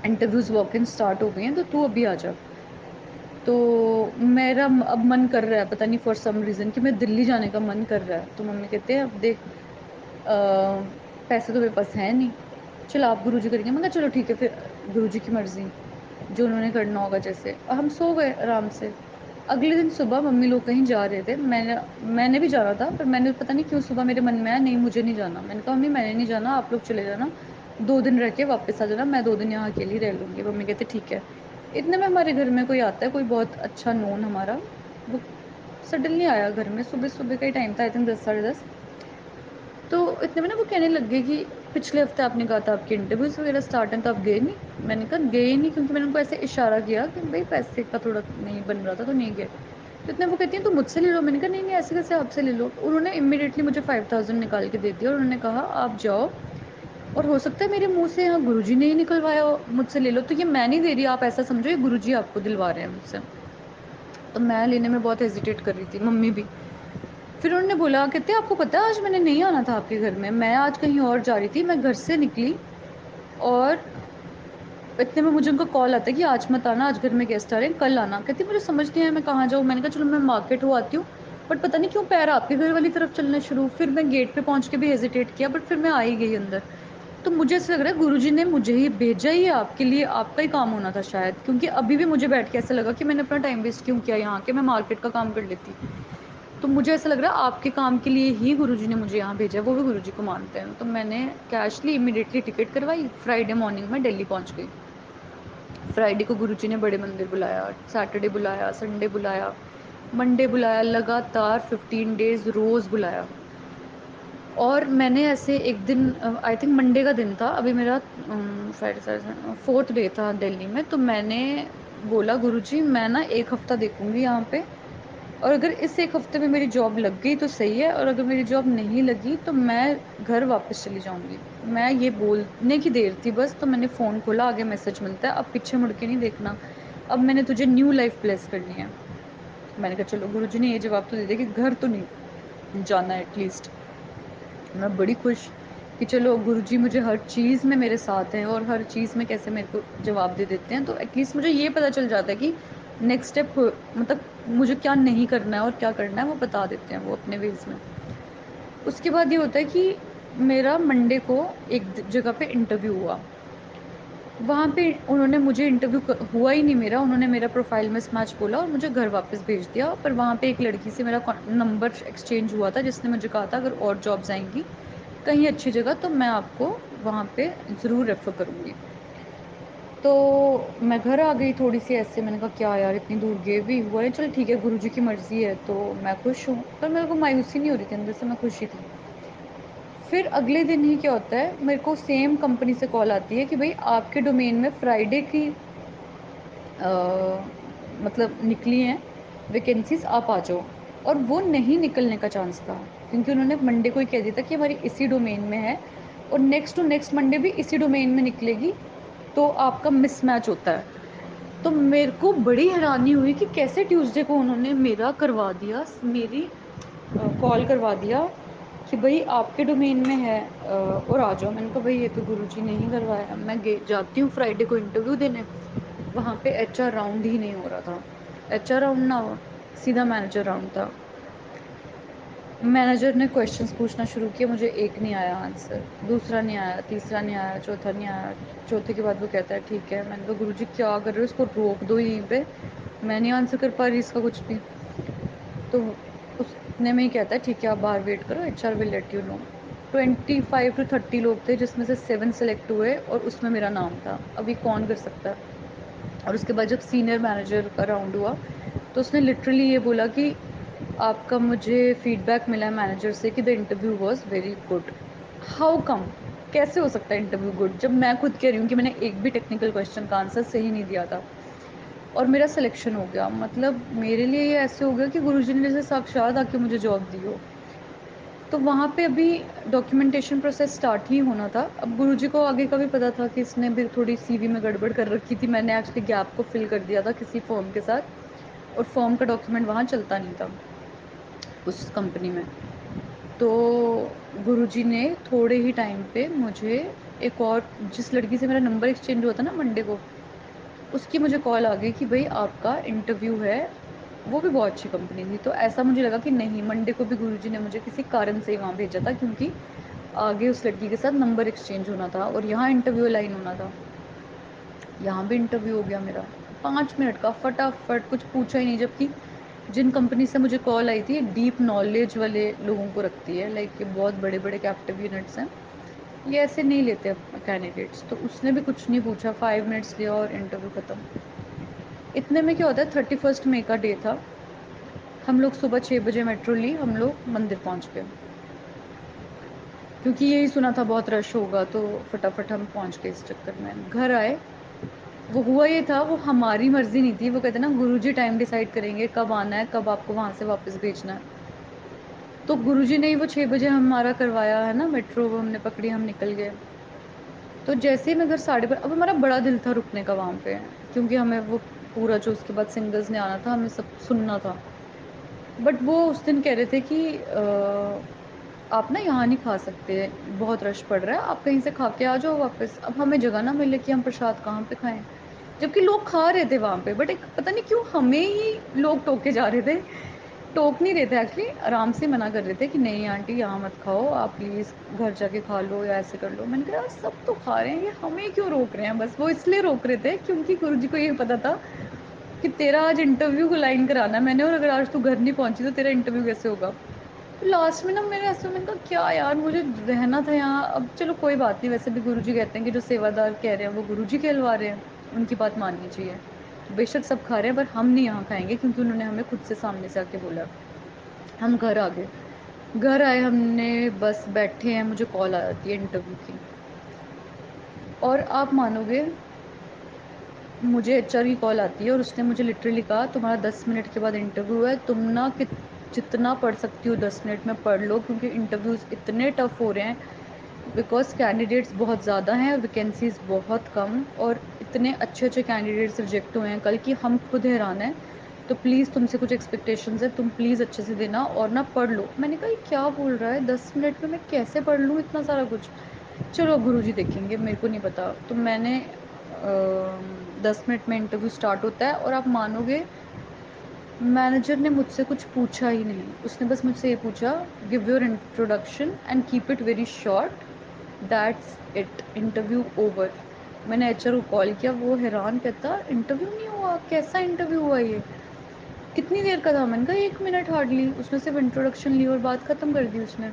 इंटरव्यूज़ वॉक इन स्टार्ट हो गए हैं तो तू अभी आ जा। तो मेरा अब मन कर रहा है पता नहीं फॉर सम रीज़न कि मैं दिल्ली जाने का मन कर रहा है। तो मम्मी कहते हैं अब देख पैसे तो मेरे पास है नहीं, चलो आप गुरुजी करेंगे। मैं कहा चलो ठीक है फिर, गुरुजी की मर्ज़ी, जो उन्होंने करना होगा जैसे। हम सो गए आराम से। अगले दिन सुबह मम्मी लोग कहीं जा रहे थे, मैंने भी जाना था पर मैंने पता नहीं क्यों सुबह मेरे मन में आया नहीं मुझे नहीं जाना। मैंने कहा मम्मी मैंने नहीं जाना, आप लोग चले जाना, 2 दिन रह के वापस आ जाना, मैं 2 दिन यहाँ अकेली रह लूँगी। मम्मी कहते ठीक है। इतने में हमारे घर में कोई आता है, कोई बहुत अच्छा नोन हमारा, वो सडनली आया घर में। सुबह सुबह का ही टाइम था, आई थिंक 10 साढ़े 10। तो इतने में ना वो कहने लग गए कि पिछले हफ्ते आपने कहा था आपके इंटरव्यूज़ वगैरह स्टार्ट हैं तो आप गए नहीं। मैंने कहा गए नहीं क्योंकि मैंने उनको ऐसे इशारा किया कि भाई पैसे का थोड़ा नहीं बन रहा था तो नहीं गए। तो इतने वो कहती हैं तो मुझसे ले लो। मैंने कहा नहीं नहीं ऐसे कैसे आपसे ले लो। तो उन्होंने इमीडिएटली मुझे 5000 निकाल के दे दिया और उन्होंने कहा आप जाओ और हो सकता है मेरे मुंह से यहाँ गुरुजी ने ही निकलवाया हो, मुझसे ले लो। तो ये मैं नहीं दे रही, आप ऐसा समझो ये गुरुजी आपको दिलवा रहे हैं मुझसे। तो मैं लेने में बहुत हेजिटेट कर रही थी, मम्मी भी। फिर उन्होंने बोला कहते आपको पता है आज मैंने नहीं आना था आपके घर में, मैं आज कहीं और जा रही थी, मैं घर से निकली और इतने में मुझे उनका कॉल आता है कि आज मत आना, आज घर में गेस्ट आ रहे हैं, कल आना। कहती मुझे समझ नहीं आया मैं कहाँ जाऊँ। मैंने कहा चलो मैं मार्केट हो आती हूँ। बट पता नहीं क्यों पैर आपके घर वाली तरफ चलना शुरू। फिर मैं गेट पे पहुंच के भी हेजिटेट किया बट फिर मैं आ ही गई अंदर। तो मुझे ऐसा लग रहा है गुरुजी ने मुझे ही भेजा ही है आपके लिए, आपका ही काम होना था शायद। क्योंकि अभी भी मुझे बैठ के ऐसा लगा कि मैंने अपना टाइम वेस्ट क्यों किया यहाँ के, मैं मार्केट का काम कर लेती। तो मुझे ऐसा लग रहा है आपके काम के लिए ही गुरुजी ने मुझे यहाँ भेजा है, वो भी गुरुजी को मानते हैं। तो मैंने कैशली इमीडिएटली टिकट करवाई, फ्राइडे मॉर्निंग में दिल्ली पहुँच गई। फ्राइडे को गुरुजी ने बड़े मंदिर बुलाया, सैटरडे बुलाया, संडे बुलाया, मंडे बुलाया, लगातार 15 डेज रोज़ बुलाया। और मैंने ऐसे एक दिन आई थिंक मंडे का दिन था, अभी मेरा फ्राइडे सैटरडे फोर्थ डे था दिल्ली में। तो मैंने बोला गुरुजी मैं ना 1 हफ्ता देखूंगी यहाँ पे, और अगर इस 1 हफ्ते में मेरी जॉब लग गई तो सही है, और अगर मेरी जॉब नहीं लगी तो मैं घर वापस चली जाऊंगी। मैं ये बोलने की देर थी बस, तो मैंने फ़ोन खोला, आगे मैसेज मिलता है अब पीछे मुड़ के नहीं देखना, अब मैंने तुझे न्यू लाइफ ब्लेस करनी है। मैंने कहा चलो गुरुजी ने ये जवाब तो दे दिया कि घर तो नहीं जाना एटलीस्ट। मैं बड़ी खुश कि चलो गुरुजी मुझे हर चीज़ में मेरे साथ हैं और हर चीज़ में कैसे मेरे को जवाब दे देते हैं। तो एटलीस्ट मुझे ये पता चल जाता है कि नेक्स्ट स्टेप मतलब मुझे क्या नहीं करना है और क्या करना है वो बता देते हैं वो अपने वेज में। उसके बाद ये होता है कि मेरा मंडे को एक जगह पे इंटरव्यू हुआ। वहाँ पे उन्होंने मुझे इंटरव्यू हुआ ही नहीं मेरा, उन्होंने मेरा प्रोफाइल मिसमैच बोला और मुझे घर वापस भेज दिया। पर वहाँ पे एक लड़की से मेरा नंबर एक्सचेंज हुआ था जिसने मुझे कहा था अगर और जॉब्स आएंगी कहीं अच्छी जगह तो मैं आपको वहाँ पे ज़रूर रेफ़र करूँगी। तो मैं घर आ गई थोड़ी सी ऐसे, मैंने कहा क्या यार इतनी दूर गए भी हुआ है, चल ठीक है गुरुजी की मर्ज़ी है। तो मैं खुश हूँ, पर मेरे को मायूसी नहीं हो रही थी, अंदर से मैं खुशी थी। फिर अगले दिन ही क्या होता है, मेरे को सेम कंपनी से कॉल आती है कि भाई आपके डोमेन में फ्राइडे की मतलब निकली हैं वैकेंसीज, आप आ जाओ। और वो नहीं निकलने का चांस था क्योंकि उन्होंने मंडे को ही कह दिया था कि हमारी इसी डोमेन में है और नेक्स्ट टू नेक्स्ट मंडे भी इसी डोमेन में निकलेगी। तो आपका मिसमैच होता है। तो मेरे को बड़ी हैरानी हुई कि कैसे ट्यूसडे को उन्होंने मेरा करवा दिया, मेरी कॉल करवा दिया कि भाई आपके डोमेन में है और आ जाओ। मैंने कहा भाई ये तो गुरुजी ने ही करवाया। मैं जाती हूँ फ्राइडे को इंटरव्यू देने, वहाँ पे एचआर राउंड ही नहीं हो रहा था। एचआर राउंड ना हो, सीधा मैनेजर राउंड था। मैनेजर ने क्वेश्चंस पूछना शुरू किया, मुझे एक नहीं आया आंसर, दूसरा नहीं आया, तीसरा नहीं आया, चौथा नहीं आया। चौथे के बाद वो कहता है ठीक है। मैंने कहा गुरुजी क्या कर रहे हो, इसको रोक दो यहीं पे, मैं नहीं आंसर कर पा रही इसका कुछ भी। तो उसने में ही कहता है ठीक है आप बाहर वेट करो, HR will let you know. 25 to 30 लोग थे जिसमें से 7 सेलेक्ट हुए और उसमें मेरा नाम था। अभी कौन कर सकता है। और उसके बाद जब सीनियर मैनेजर का राउंड हुआ तो उसने लिटरली ये बोला कि आपका मुझे फीडबैक मिला है मैनेजर से कि the interview was very good. How come? कैसे हो सकता है इंटरव्यू गुड जब मैं खुद कह रही हूँ कि मैंने एक भी टेक्निकल क्वेश्चन का आंसर सही नहीं दिया था और मेरा सिलेक्शन हो गया। मतलब मेरे लिए ये ऐसे हो गया कि गुरुजी ने जैसे साक्षात आके मुझे जॉब दी हो। तो वहाँ पे अभी डॉक्यूमेंटेशन प्रोसेस स्टार्ट ही होना था। अब गुरुजी को आगे का भी पता था कि इसने भी थोड़ी सीवी में गड़बड़ कर रखी थी। मैंने एक्चुअली गैप को फिल कर दिया था किसी फॉर्म के साथ और फॉर्म का डॉक्यूमेंट वहाँ चलता नहीं था उस कंपनी में। तो गुरुजी ने थोड़े ही टाइम पे मुझे एक और, जिस लड़की से मेरा नंबर एक्सचेंज हुआ था ना मंडे को, उसकी मुझे कॉल आ गई कि भाई आपका इंटरव्यू है। वो भी बहुत अच्छी कंपनी थी। तो ऐसा मुझे लगा कि नहीं, मंडे को भी गुरुजी ने मुझे किसी कारण से ही वहाँ भेजा था क्योंकि आगे उस लड़की के साथ नंबर एक्सचेंज होना था और यहाँ इंटरव्यू लाइन होना था। यहाँ भी इंटरव्यू हो गया मेरा 5 मिनट का, फटाफट, कुछ पूछा ही नहीं। जबकि जिन कंपनी से मुझे कॉल आई थी डीप नॉलेज वाले लोगों को रखती है, लाइक कि बहुत बड़े बड़े कैप्टिव यूनिट्स हैं, ये ऐसे नहीं लेते कैंडिडेट्स। तो उसने भी कुछ नहीं पूछा, 5 मिनट्स लिया और इंटरव्यू ख़त्म। इतने में क्या होता है, 31 मई का डे था। हम लोग सुबह 6 बजे मेट्रो ली, हम लोग मंदिर पहुंच गए क्योंकि यही सुना था बहुत रश होगा, तो फटाफट हम पहुंच गए। इस चक्कर में घर आए। वो हुआ ये था, वो हमारी मर्जी नहीं थी। वो कहते ना गुरुजी टाइम डिसाइड करेंगे कब आना है, कब आपको वहां से वापस भेजना है। तो गुरुजी ने ही वो 6 बजे हमारा करवाया है ना, मेट्रो वो हमने पकड़ी, हम निकल गए। तो जैसे ही मैं घर 12:30, अब हमारा बड़ा दिल था रुकने का वहां पे, क्योंकि हमें वो पूरा जो उसके बाद सिंगर्स ने आना था, हमें सब सुनना था। बट वो उस दिन कह रहे थे कि आप ना यहाँ नहीं खा सकते, बहुत रश पड़ रहा है, आप कहीं से खा के आ जाओ वापस। अब हमें जगह ना मिले कि हम प्रसाद कहाँ पे खाएं, जबकि लोग खा रहे थे वहां पे। बट एक पता नहीं क्यों हमें ही लोग टोके जा रहे थे। टोक नहीं रहे थे एक्चुअली, आराम से मना कर रहे थे कि नहीं आंटी यहाँ मत खाओ, आप प्लीज घर जाके खा लो या ऐसे कर लो। मैंने कहा यार सब तो खा रहे हैं, ये हमें क्यों रोक रहे हैं? बस वो इसलिए रोक रहे थे क्योंकि गुरुजी को ये पता था कि तेरा आज इंटरव्यू को लाइन कराना है मैंने, और अगर आज तू घर नहीं पहुंची तो तेरा इंटरव्यू कैसे होगा। तो लास्ट में ना मेरे ऐसे, मैंने कहा क्या यार, मुझे रहना था यहाँ। अब चलो कोई बात नहीं, वैसे भी गुरुजी कहते हैं कि जो सेवादार कह रहे हैं वो गुरुजी कहलवा रहे हैं, उनकी बात माननी चाहिए। तो बेशक सब खा रहे हैं पर हम नहीं यहाँ खाएंगे, क्योंकि उन्होंने हमें खुद से सामने से आके बोला। हम घर आ गए। घर आए, हमने बस बैठे हैं, मुझे कॉल आ जाती है इंटरव्यू की। और आप मानोगे, मुझे एचआर की कॉल आती है और उसने मुझे लिटरली कहा तुम्हारा 10 मिनट के बाद इंटरव्यू है, तुम ना कि जितना पढ़ सकती हो 10 मिनट में पढ़ लो, क्योंकि इंटरव्यूज इतने टफ हो रहे हैं। बिकॉज कैंडिडेट्स बहुत ज़्यादा हैं, वैकेंसीज बहुत कम, और इतने अच्छे अच्छे कैंडिडेट्स रिजेक्ट हुए हैं कल की, हम खुद हैरान हैं। तो प्लीज़ तुमसे कुछ एक्सपेक्टेशंस है, तुम प्लीज़ अच्छे से देना और ना पढ़ लो। मैंने कहा ये क्या बोल रहा है, 10 मिनट में मैं कैसे पढ़ लूँ इतना सारा कुछ। चलो गुरुजी देखेंगे, मेरे को नहीं पता। तो मैंने 10 मिनट में इंटरव्यू स्टार्ट होता है और आप मानोगे मैनेजर ने मुझसे कुछ पूछा ही नहीं। उसने बस मुझसे ये पूछा, give your introduction and keep it very short, that's it, interview over. मैंने एचआर को कॉल किया, वो हैरान, कहता इंटरव्यू नहीं हुआ, कैसा इंटरव्यू हुआ ये, कितनी देर का था? मैंने कहा 1 मिनट हार्डली, उसने सिर्फ इंट्रोडक्शन ली और बात खत्म कर दी उसने।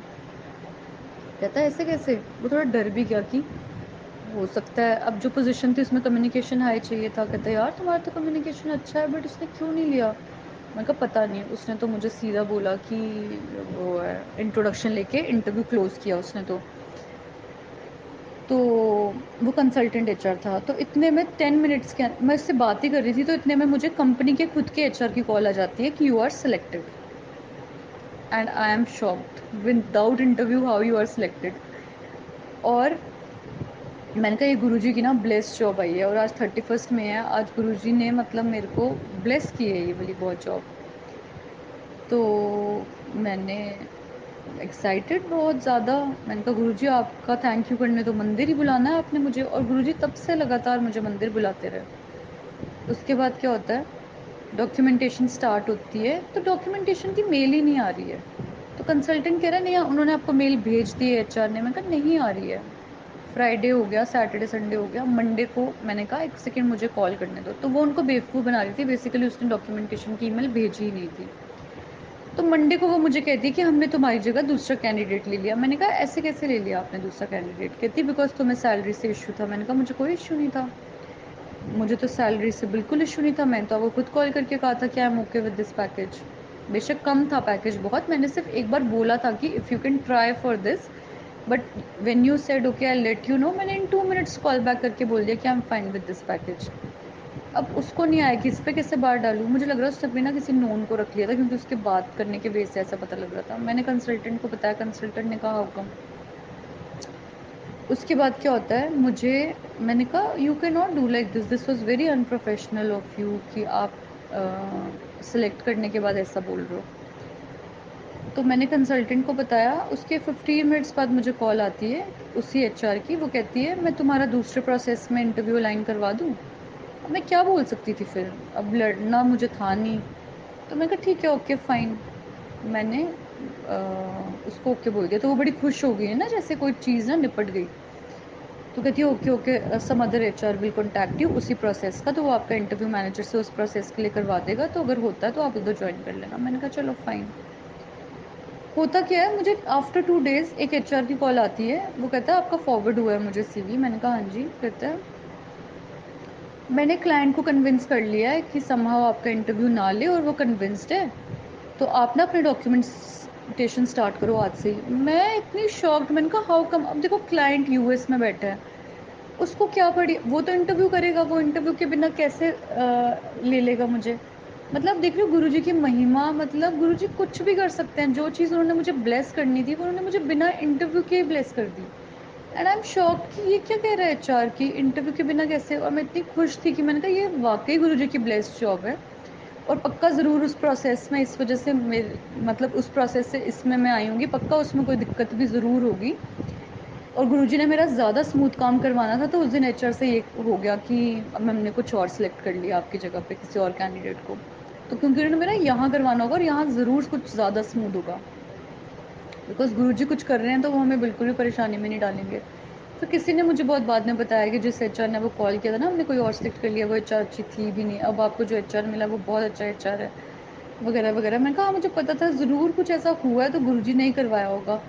कहता है ऐसे कैसे? वो थोड़ा डर भी गया कि हो सकता है, अब जो पोजीशन थी उसमें कम्युनिकेशन हाई चाहिए था। कहता है यार तुम्हारा तो कम्युनिकेशन अच्छा है, बट उसने क्यों नहीं लिया? मैं कहा पता नहीं, उसने तो मुझे सीधा बोला कि वो है, इंट्रोडक्शन लेके इंटरव्यू क्लोज किया उसने। तो वो कंसल्टेंट एचआर था। तो इतने में 10 मिनट्स के मैं उससे बात ही कर रही थी, तो इतने में मुझे कंपनी के खुद के एचआर की कॉल आ जाती है कि you are selected. And I am shocked, without interview how you are selected. और मैंने कहा ये गुरुजी की ना ब्लेस जॉब आई है, और आज 31 में है, आज गुरुजी ने मतलब मेरे को ब्लेस की है ये वाली बहुत जॉब। तो मैंने एक्साइटेड बहुत ज़्यादा। मैंने कहा गुरुजी आपका थैंक यू करने तो मंदिर ही बुलाना है आपने मुझे। और गुरुजी तब से लगातार मुझे मंदिर बुलाते रहे। उसके बाद क्या होता है, डॉक्यूमेंटेशन स्टार्ट होती है, तो डॉक्यूमेंटेशन की मेल ही नहीं आ रही है। तो कंसल्टेंट कह रहा है नहीं उन्होंने आपको मेल भेज दी है एचआर ने। मैं कहा नहीं आ रही है। फ्राइडे हो गया, सैटरडे संडे हो गया, मंडे को मैंने कहा एक सेकेंड मुझे कॉल करने दो। तो वो उनको बेवकूफ़ बना रही थी, बेसिकली उसने डॉक्यूमेंटेशन की ईमेल भेजी ही नहीं थी। तो मंडे को वो मुझे कहती कि हमने तुम्हारी जगह दूसरा कैंडिडेट ले लिया। मैंने कहा ऐसे कैसे ले लिया आपने दूसरा कैंडिडेट? कहती बिकॉज तुम्हें सैलरी से इशू था। मैंने कहा मुझे कोई इशू नहीं था, मुझे तो सैलरी से बिल्कुल इशू नहीं था। मैंने तो आपको खुद कॉल करके कहा था कि I am okay with this package. बेशक कम था पैकेज बहुत, मैंने सिर्फ एक बार बोला था कि if you can try for this, but when you said okay I let you know, मैंने इन 2 मिनट्स कॉल बैक करके बोल दिया कि I am fine with this package. अब उसको नहीं आया कि इस पे कैसे बात डालूँ, मुझे लग रहा है उसने बिना किसी नोन को रख लिया था, क्योंकि उसके बात करने के वे से ऐसा पता लग रहा था। मैंने कंसल्टेंट को बताया, कंसल्टेंट ने कहा हाउ कम। उसके बाद क्या होता है, मुझे, मैंने कहा you can not do like this, this was very unprofessional of you कि आप सेलेक्ट करने के बाद ऐसा बोल रहे हो। तो मैंने कंसल्टेंट को बताया, उसके 15 मिनट्स बाद मुझे कॉल आती है उसी एचआर की, वो कहती है मैं तुम्हारा दूसरे प्रोसेस में इंटरव्यू अलाइन करवा दूँ। अब मैं क्या बोल सकती थी फिर, अब लड़ना मुझे था नहीं। तो मैंने कहा ठीक है ओके फाइन। मैंने उसको ओके बोल दिया, तो वो बड़ी खुश हो गई है ना, जैसे कोई चीज़ ना निपट गई। तो कहती है okay okay some other HR will contact you उसी प्रोसेस का, तो वो आपका इंटरव्यू मैनेजर से उस प्रोसेस के लिए करवा देगा, तो अगर होता है तो आप उधर ज्वाइन कर लेना। मैंने कहा चलो फाइन। होता क्या है, मुझे आफ्टर 2 डेज एक एचआर की कॉल आती है, वो कहता है आपका फॉरवर्ड हुआ है मुझे सीवी। मैंने कहा हाँ जी। कहता है मैंने क्लाइंट को कन्विंस कर लिया है कि समहाउ आपका इंटरव्यू ना ले, और वो कन्विंस्ड है, तो आप ना अपने डॉक्यूमेंटेशन स्टार्ट करो आज से ही। मैं इतनी शॉक्ड, मैंने कहा हाउ कम। अब देखो क्लाइंट यूएस में बैठा है, उसको क्या पड़ी, वो तो इंटरव्यू करेगा, वो इंटरव्यू के बिना कैसे ले लेगा मुझे। मतलब देख रहे हो गुरुजी की महिमा, मतलब गुरुजी कुछ भी कर सकते हैं, जो चीज़ उन्होंने मुझे ब्लेस करनी थी वो उन्होंने मुझे बिना इंटरव्यू के ही ब्लेस कर दी। एंड आई एम शॉक्ड कि ये क्या कह रहा है एचआर की इंटरव्यू के बिना कैसे। और मैं इतनी खुश थी कि मैंने कहा ये वाकई गुरुजी की ब्लेस्ड जॉब है, और पक्का ज़रूर उस प्रोसेस में इस वजह से मेरे, मतलब उस प्रोसेस से इसमें मैं आई होंगी, पक्का उसमें कोई दिक्कत भी ज़रूर होगी। और गुरुजी ने मेरा ज़्यादा स्मूथ काम करवाना था, तो उस दिन एचआर से ये हो गया कि अब हमने कुछ और सिलेक्ट कर लिया आपकी जगह पे किसी और कैंडिडेट को, तो क्योंकि उन्होंने मेरा यहाँ करवाना होगा और यहाँ ज़रूर कुछ ज़्यादा स्मूथ होगा, बिकॉज गुरुजी कुछ कर रहे हैं तो वो हमें बिल्कुल भी परेशानी में नहीं डालेंगे। फिर किसी ने मुझे बहुत बाद में बताया कि जिस एचआर ने वो कॉल किया था ना, हमने कोई और सिलेक्ट कर लिया, वो एचआर अच्छी थी भी नहीं, अब आपको जो एचआर मिला वो बहुत अच्छा एचआर है, वगैरह वगैरह। मैंने कहा हाँ, मुझे पता था ज़रूर कुछ ऐसा हुआ है तो गुरुजी ने ही करवाया होगा।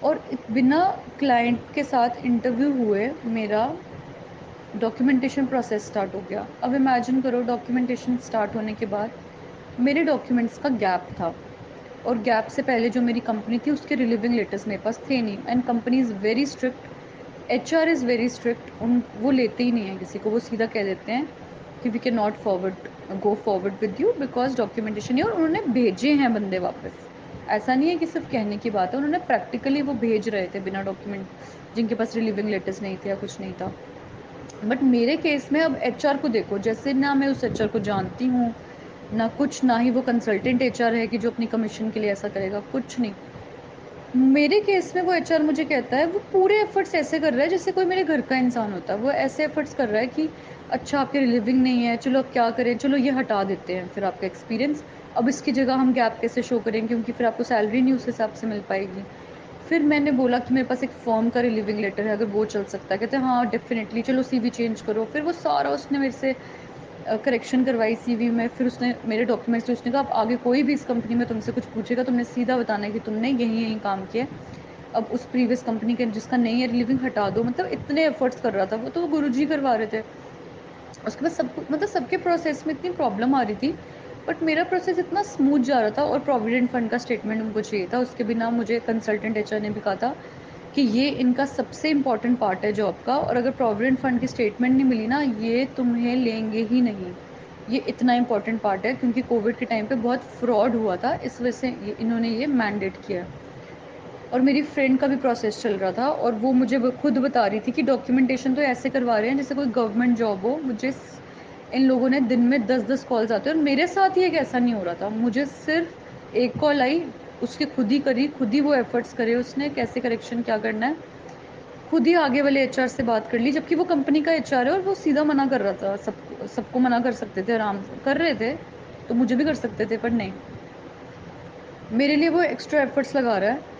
और बिना क्लाइंट के साथ इंटरव्यू हुए मेरा डॉक्यूमेंटेशन प्रोसेस स्टार्ट हो गया। अब इमेजिन करो, डॉक्यूमेंटेशन स्टार्ट होने के बाद मेरे डॉक्यूमेंट्स का गैप था, और गैप से पहले जो मेरी कंपनी थी उसके रिलीविंग लेटर्स मेरे पास थे नहीं। And company is very strict, HR is very strict, उन वो लेते ही नहीं है किसी को, वो सीधा कह देते हैं कि we can not forward go forward with you because documentation नहीं। और उन्होंने भेजे हैं बंदे वापस, ऐसा नहीं है कि सिर्फ कहने की बात है, उन्होंने प्रैक्टिकली वो भेज रहे थे बिना डॉक्यूमेंट, जिनके पास रिलीविंग लेटर्स नहीं थे या कुछ नहीं था। बट मेरे केस में अब एचआर को देखो, जैसे ना मैं उस एचआर को जानती हूँ ना कुछ, ना ही वो कंसल्टेंट एचआर है कि जो अपनी कमीशन के लिए ऐसा करेगा, कुछ नहीं। मेरे केस में वो एचआर मुझे कहता है, वो पूरे एफर्ट्स ऐसे कर रहा है जैसे कोई मेरे घर का इंसान होता है। वो ऐसे एफर्ट्स कर रहा है कि अच्छा आपके रिलीविंग नहीं है, चलो अब क्या करें, चलो ये हटा देते हैं फिर आपका एक्सपीरियंस, अब इसकी जगह हम गैप कैसे शो करें, क्योंकि फिर आपको सैलरी नहीं उस हिसाब से मिल पाएगी। फिर मैंने बोला कि मेरे पास एक फॉर्म का रिलीविंग लेटर है, अगर वो चल सकता है। कहते हैं हाँ डेफिनेटली, चलो सीवी चेंज करो। फिर वो सारा उसने मेरे से करेक्शन करवाई सीवी में। फिर उसने मेरे डॉक्यूमेंट्स, उसने कहा अब आगे कोई भी इस कंपनी में तुमसे कुछ पूछेगा, तुमने सीधा बताना है कि तुमने यहीं यहीं काम किया है, अब उस प्रीवियस कंपनी के जिसका नहीं है रिलीविंग हटा दो। मतलब इतने एफर्ट्स कर रहा था वो, तो वो गुरुजी करवा रहे थे। उसके बाद सब कुछ, मतलब सबके प्रोसेस में इतनी प्रॉब्लम आ रही थी, बट मेरा प्रोसेस इतना स्मूथ जा रहा था। और प्रोविडेंट फंड का स्टेटमेंट उनको चाहिए था, उसके बिना मुझे कंसल्टेंट एचआर ने भी कहा था कि ये इनका सबसे इम्पॉर्टेंट पार्ट है जॉब का, और अगर प्रोविडेंट फंड की स्टेटमेंट नहीं मिली ना, ये तुम्हें लेंगे ही नहीं। ये इतना इम्पॉर्टेंट पार्ट है, क्योंकि कोविड के टाइम पे बहुत फ्रॉड हुआ था, इस वजह से इन्होंने ये मैंडेट किया है। और मेरी फ्रेंड का भी प्रोसेस चल रहा था, और वो मुझे खुद बता रही थी कि डॉक्यूमेंटेशन तो ऐसे करवा रहे हैं जैसे कोई गवर्नमेंट जॉब हो। मुझे इन लोगों ने दिन में 10-10 कॉल्स आते हैं, और मेरे साथ ये कैसा नहीं हो रहा था। मुझे सिर्फ एक कॉल आई, उसकी खुद ही करी, खुद ही वो एफर्ट्स करे उसने, कैसे करेक्शन क्या करना है, खुद ही आगे वाले एचआर से बात कर ली, जबकि वो कंपनी का एचआर है, और वो सीधा मना कर रहा था। सबको सबको मना कर सकते थे, आराम से कर रहे थे, तो मुझे भी कर सकते थे, पर नहीं, मेरे लिए वो एक्स्ट्रा एफर्ट्स लगा रहा है।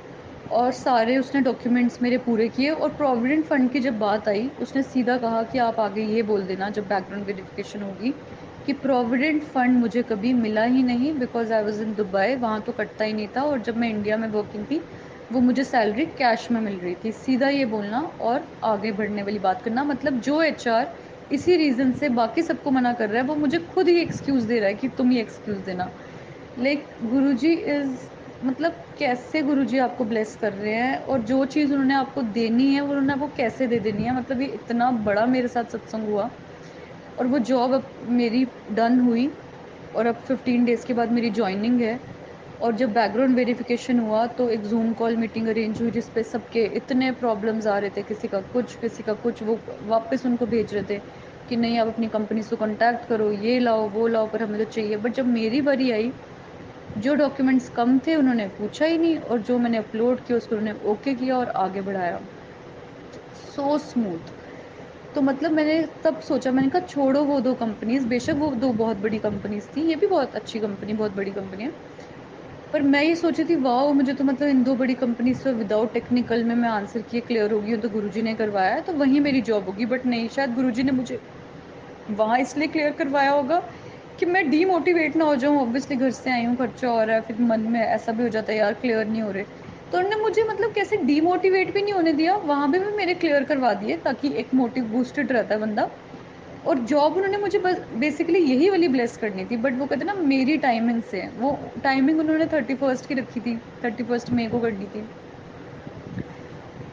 और सारे उसने डॉक्यूमेंट्स मेरे पूरे किए। और प्रोविडेंट फंड की जब बात आई, उसने सीधा कहा कि आप आगे ये बोल देना जब बैकग्राउंड वेरिफिकेशन होगी कि प्रोविडेंट फंड मुझे कभी मिला ही नहीं, because I was in Dubai, वहाँ तो कटता ही नहीं था, और जब मैं इंडिया में वर्किंग थी वो मुझे सैलरी कैश में मिल रही थी। सीधा ये बोलना और आगे बढ़ने वाली बात करना। मतलब जो एचआर इसी रीज़न से बाकी सबको मना कर रहा है, वो मुझे खुद ही एक्सक्यूज़ दे रहा है कि तुम ही एक्सक्यूज़ देना। लाइक गुरुजी इज़ मतलब कैसे गुरुजी आपको ब्लेस कर रहे हैं और जो चीज़ उन्होंने आपको देनी है, वो उन्होंने आपको कैसे दे देनी है। मतलब ये इतना बड़ा मेरे साथ सत्संग हुआ और वो जॉब अब मेरी डन हुई और अब 15 डेज़ के बाद मेरी जॉइनिंग है। और जब बैकग्राउंड वेरिफिकेशन हुआ तो एक ज़ूम कॉल मीटिंग अरेंज हुई जिस पे सबके इतने प्रॉब्लम्स आ रहे थे, किसी का कुछ, वो वापस उनको भेज रहे थे कि नहीं आप अपनी कंपनी से कॉन्टैक्ट करो, ये लाओ, वो लाओ, पर हमें तो चाहिए। बट जब मेरी बारी आई, जो डॉक्यूमेंट्स कम थे उन्होंने पूछा ही नहीं और जो मैंने अपलोड किया उसको उन्होंने ओके किया और आगे बढ़ाया। So smooth. तो मतलब मैंने तब सोचा, मैंने कहा छोड़ो वो 2 कंपनीज़, बेशक वो 2 बहुत बड़ी कंपनीज़ थी, ये भी बहुत अच्छी कंपनी, बहुत बड़ी कंपनी है। पर मैं ये सोची थी वाओ! मुझे तो मतलब इन 2 बड़ी कंपनीज़ से विदाउट टेक्निकल में मैं आंसर किए क्लियर हो गई हूँ, तो गुरुजी ने करवाया है, तो वहीं मेरी जॉब होगी। बट नहीं, शायद गुरुजी ने मुझे वहाँ इसलिए क्लियर करवाया होगा कि मैं डीमोटिवेट ना हो जाऊँ। ऑब्वियसली घर से आई हूँ, खर्चा हो रहा है, फिर मन में ऐसा भी हो जाता है यार क्लियर नहीं हो रहे। तो उन्होंने मुझे मतलब कैसे डीमोटिवेट भी नहीं होने दिया, वहाँ भी मेरे क्लियर करवा दिए ताकि एक मोटिव बूस्टेड रहता है बंदा। और जॉब उन्होंने मुझे बस बेसिकली यही वाली ब्लेस करनी थी, बट वो कहते हैं ना मेरी टाइमिंग से, वो टाइमिंग उन्होंने 31st की रखी थी, 31st मई को करनी थी।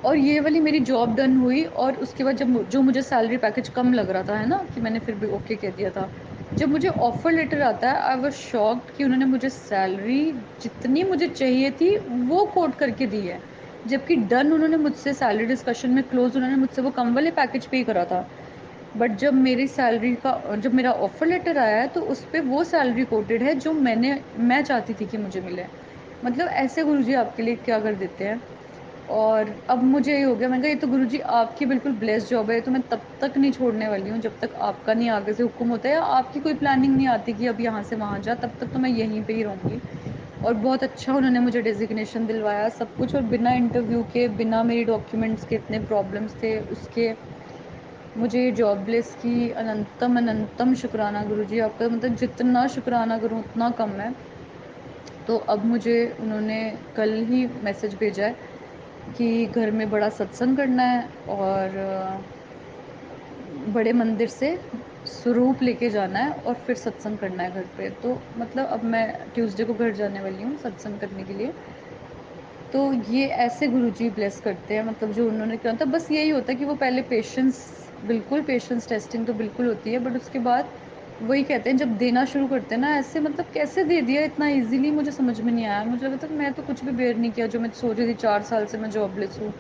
और ये वाली मेरी जॉब डन हुई और उसके बाद जब जो मुझे सैलरी पैकेज कम लग रहा था, है ना, कि मैंने फिर भी ओके कह दिया था, जब मुझे ऑफर लेटर आता है आई वाज शॉक्ड कि उन्होंने मुझे सैलरी जितनी मुझे चाहिए थी वो कोट करके दी है। जबकि डन उन्होंने मुझसे सैलरी डिस्कशन में क्लोज उन्होंने मुझसे वो कम वाले पैकेज पे ही करा था। बट जब मेरी सैलरी का जब मेरा ऑफर लेटर आया है तो उस पे वो सैलरी कोटेड है जो मैं चाहती थी कि मुझे मिले। मतलब ऐसे गुरुजी आपके लिए क्या कर देते हैं। और अब मुझे ये हो गया, मैंने कहा ये तो गुरुजी आपकी बिल्कुल ब्लेस्ड जॉब है, ये तो मैं तब तक नहीं छोड़ने वाली हूँ जब तक आपका नहीं आगे से हुक्म होता है या आपकी कोई प्लानिंग नहीं आती कि अब यहाँ से वहाँ जा, तब तक तो मैं यहीं पे ही रहूँगी। और बहुत अच्छा उन्होंने मुझे डेजिग्नेशन दिलवाया सब कुछ, और बिना इंटरव्यू के, बिना मेरी डॉक्यूमेंट्स के इतने प्रॉब्लम्स थे उसके, मुझे ये जॉब ब्लेस की। अनंतम अनंतम शुक्राना गुरुजी आपका, मतलब जितना शुक्राना करूँ उतना कम है। तो अब मुझे उन्होंने कल ही मैसेज भेजा है कि घर में बड़ा सत्संग करना है और बड़े मंदिर से स्वरूप लेके जाना है और फिर सत्संग करना है घर पे। तो मतलब अब मैं ट्यूसडे को घर जाने वाली हूँ सत्संग करने के लिए। तो ये ऐसे गुरुजी ब्लेस करते हैं, मतलब जो उन्होंने किया था बस यही होता है कि वो पहले पेशेंस, बिल्कुल पेशेंस टेस्टिंग तो बिल्कुल होती है, बट उसके बाद वही कहते हैं जब देना शुरू करते हैं ना ऐसे, मतलब कैसे दे दिया इतना इजीली, मुझे समझ में नहीं आया। मुझे लगा था मैं तो कुछ भी बेयर नहीं किया, जो मैं सोच रही थी 4 साल से मैं जॉबलेस हूँ,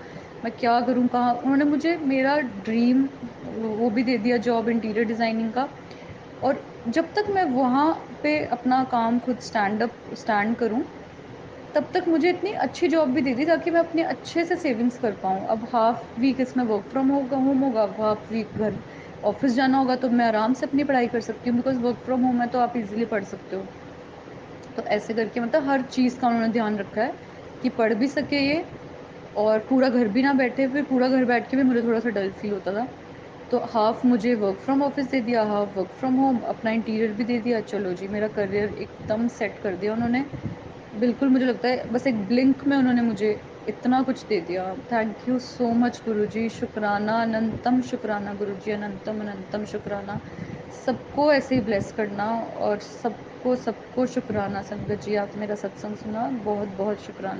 मैं क्या करूँ कहाँ। उन्होंने मुझे मेरा ड्रीम वो भी दे दिया, जॉब इंटीरियर डिज़ाइनिंग का। और जब तक मैं वहाँ पे अपना काम खुद स्टैंड करूँ, तब तक मुझे इतनी अच्छी जॉब भी दे दी ताकि मैं अपने अच्छे से सेविंग्स कर पाऊँ। अब हाफ वीक इसमें वर्क फ्रॉम होम होगा, हाफ वीक घर ऑफिस जाना होगा, तो मैं आराम से अपनी पढ़ाई कर सकती हूँ, बिकॉज वर्क फ्रॉम होम है तो आप इजीली पढ़ सकते हो। तो ऐसे करके मतलब हर चीज़ का उन्होंने ध्यान रखा है कि पढ़ भी सके ये, और पूरा घर भी ना बैठे, फिर पूरा घर बैठ के भी मुझे थोड़ा सा डल फील होता था। तो हाफ मुझे वर्क फ्रॉम ऑफिस दे दिया, हाफ वर्क फ्रॉम होम, अपना इंटीरियर भी दे दिया। चलो जी, मेरा करियर एकदम सेट कर दिया उन्होंने। बिल्कुल मुझे लगता है बस एक ब्लिंक में उन्होंने मुझे इतना कुछ दे दिया। थैंक यू सो मच गुरुजी, शुक्राना, अनंतम शुक्राना गुरुजी, अनंतम अनंतम शुक्राना। सबको ऐसे ही ब्लेस करना, और सबको सबको शुक्राना। संगत जी, आपने मेरा सत्संग सुना, बहुत बहुत शुक्राना।